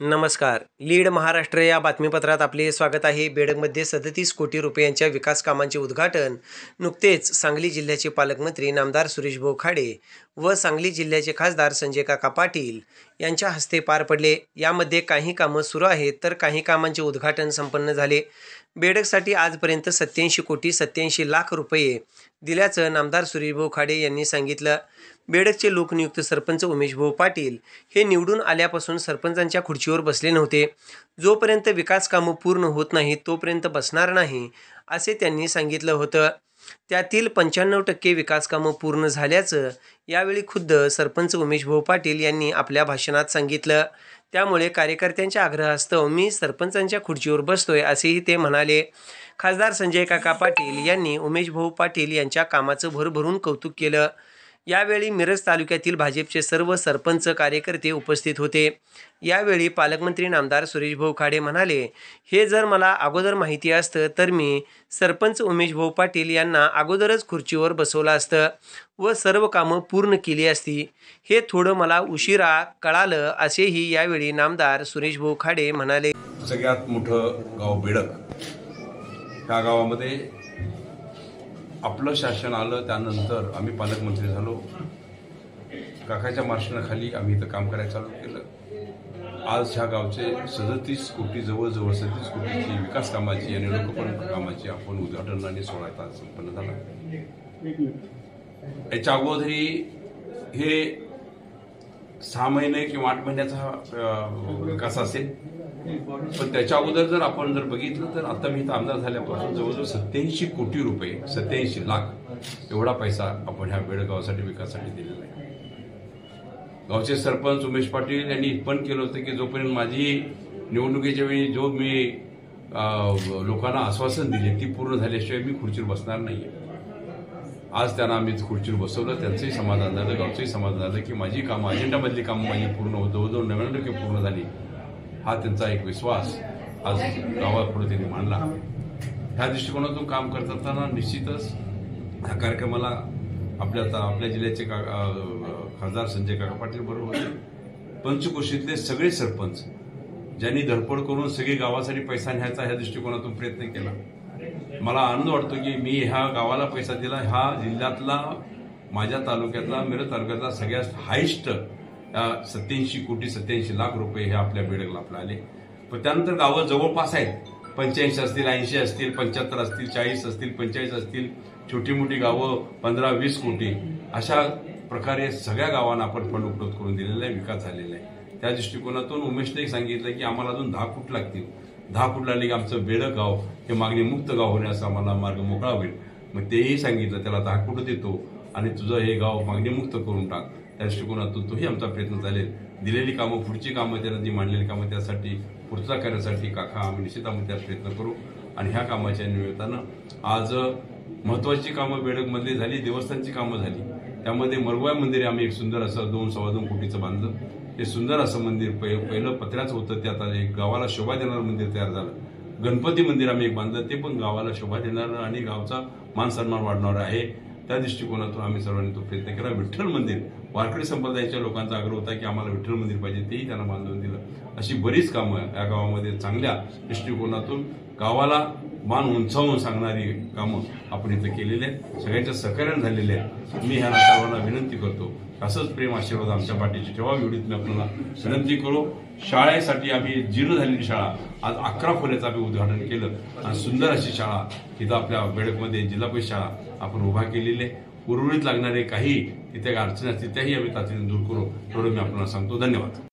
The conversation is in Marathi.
नमस्कार. लीड महाराष्ट्र या बातमीपत्रात आपले स्वागत आहे. बेडगमध्ये 37 कोटी रुपयांच्या विकास कामांचे उद्घाटन नुकतेच सांगली जिल्ह्याचे पालकमंत्री नामदार सुरेशभाऊ खाडे व सांगली जिल्ह्याचे खासदार संजय काका पाटील यांच्या हस्ते पार पडले. यामध्ये काही कामं सुरू आहेत तर काही कामांचे उद्घाटन संपन्न झाले. बेडगसाठी आजपर्यंत 87 कोटी 87 लाख रुपये दिल्याचं नामदार सुरेशभाऊ खाडे यांनी सांगितलं. बेडगचे लोकनियुक्त सरपंच उमेशभाऊ पाटील हे निवडून आल्यापासून सरपंचांच्या खुर्चीवर बसले नव्हते. जोपर्यंत विकास कामं पूर्ण होत नाहीत तोपर्यंत बसणार नाही असे त्यांनी सांगितलं होतं. त्यातील 95% विकास कामं पूर्ण झाल्याचं यावेळी खुद्द सरपंच उमेशभाऊ पाटील यांनी आपल्या भाषणात सांगितलं. त्यामुळे कार्यकर्त्यांच्या आग्रहास्तव मी सरपंचांच्या खुर्चीवर बसतोय असेही ते म्हणाले. खासदार संजय काका पाटील यांनी उमेशभाऊ पाटील यांच्या कामाचं भरभरून कौतुक केलं. यावेळी मिरज तालुक्यातील भाजपचे सर्व सरपंच कार्यकर्ते उपस्थित होते. यावेळी पालकमंत्री नामदार सुरेशभाऊ खाडे म्हणाले, हे जर मला अगोदर माहिती असतं तर मी सरपंच उमेशभाऊ पाटील यांना अगोदरच खुर्चीवर बसवलं असतं व सर्व कामं पूर्ण केली असती. हे थोडं मला उशिरा कळालं असेही यावेळी नामदार सुरेशभाऊ खाडे म्हणाले. सगळ्यात मोठं गाव बेडग. ह्या गावामध्ये आपलं शासन आलं त्यानंतर आम्ही पालकमंत्री झालो. काकाच्या मार्गदर्शनाखाली आम्ही इथं काम करायला चालू केलं. आज ह्या गावचे 37 कोटी जवळजवळ 37 कोटीची विकास कामाची आणि लोकप्रमुख कामाची आपण उद्घाटन आणि सोहळा संपन्न झाला. याच्या अगोदरी हे 6 महिने किंवा 8 महिन्याचा विकास असेल, पण त्याच्या अगोदर जर आपण बघितलं तर आता मी इथं आमदार झाल्यापासून जवळजवळ 87 कोटी रुपये 87 लाख एवढा पैसा आपण ह्या बेडगावासाठी विकासासाठी दिलेला आहे. गावचे सरपंच उमेश पाटील यांनी इतपण केलं होतं की जोपर्यंत माझी निवडणुकीच्या वेळी जो मी लोकांना आश्वासन दिले ती पूर्ण झाल्याशिवाय मी खुर्चीवर बसणार नाहीये. आज त्यांना आम्ही खुर्चीवर बसवलं. त्यांचंही समाधान झालं, गावचंही समाधान झालं की माझी कामं अजेंडामधली कामं माझी पूर्ण होतं, जवळजवळ 99% पूर्ण झाली. हा त्यांचा एक विश्वास आज गावापुढे त्यांनी मांडला. ह्या दृष्टिकोनातून काम करत असताना निश्चितच ह्या कार्यक्रमाला आपल्या जिल्ह्याचे खासदार संजय काका पाटील बरोबर होते. पंचक्रोशीतले सगळे सरपंच ज्यांनी धडपड करून सगळे गावासाठी पैसा न्यायचा ह्या दृष्टिकोनातून प्रयत्न केला. मला आनंद वाटतो की मी ह्या गावाला पैसा दिला. ह्या जिल्ह्यातला माझ्या तालुक्यातला मिरज तालुक्यातला सगळ्यात हायेस्ट 87 कोटी 87 लाख रुपये हे आपल्या बेडगला आपले. पण त्यानंतर गावं जवळपास आहेत. 85 असतील, 80 असतील, 75 असतील, 40 असतील, 45 असतील. छोटी मोठी गावं 15-20 कोटी अशा प्रकारे सगळ्या गावांना आपण फंड उपलब्ध करून दिलेला आहे, विकास झालेला आहे. त्या दृष्टिकोनातून उमेशने सांगितलं की आम्हाला अजून 10 फूट लागतील. 10 फूट लागले की आमचं बेडग गाव हे मागणीमुक्त गाव होण्याचा आम्हाला मार्ग मोकळा होईल. मग तेही सांगितलं त्याला 10 फूट देतो आणि तुझं हे गाव मागणीमुक्त करून टाक. त्या दृष्टिकोनातून तोही आमचा प्रयत्न चालेल. दिलेली कामं, पुढची कामं, त्यांना जी मांडलेली कामं त्यासाठी पुढचा करण्यासाठी काका आम्ही निश्चित त्यात प्रयत्न करू. आणि ह्या कामाच्या निमित्तानं आज महत्वाची कामं बेडगमधली झाली, देवस्थानची कामं झाली. त्यामध्ये मरगुवा मंदिर आम्ही एक सुंदर असं 2-2.25 कोटीचं बांधलं. ते सुंदर असं मंदिर पहिलं पत्र्याचं होतं, ते आता एक गावाला शोभा देणारं मंदिर तयार झालं. गणपती मंदिर आम्ही एक बांधलं, ते पण गावाला शोभा देणारं आणि गावचा मान सन्मान वाढणारं आहे. त्या दृष्टिकोनातून आम्ही सर्वांनी तो प्रयत्न केला. विठ्ठल मंदिर, वारकरी संप्रदायाच्या लोकांचा आग्रह होता की आम्हाला विठ्ठल मंदिर पाहिजे, तेही त्यांना बांधून दिलं. अशी बरीच कामं या गावामध्ये चांगल्या दृष्टिकोनातून गावाला मान उंचावून सांगणारी कामं आपण इथं केलेली आहेत. सगळ्यांच्या सहकार्याने झालेले आहेत. मी ह्या सर्वांना विनंती करतो असंच प्रेम आशीर्वाद आमच्या पाठीशी ठेवा एवढीच मी आपल्याला विनंती करू. शाळेसाठी आम्ही जीर्ण झालेली शाळा आज 11 खोल्याचं आम्ही उद्घाटन केलं आणि सुंदर अशी शाळा इथं आपल्या बेडगमध्ये जिल्हा परिषद शाळा आपण उभा केलेली आहे. उर्वरित लागणारे काही तिथे अडचणी असतील त्याही आम्ही तातडीने दूर करू, एवढं मी आपल्याला सांगतो. धन्यवाद.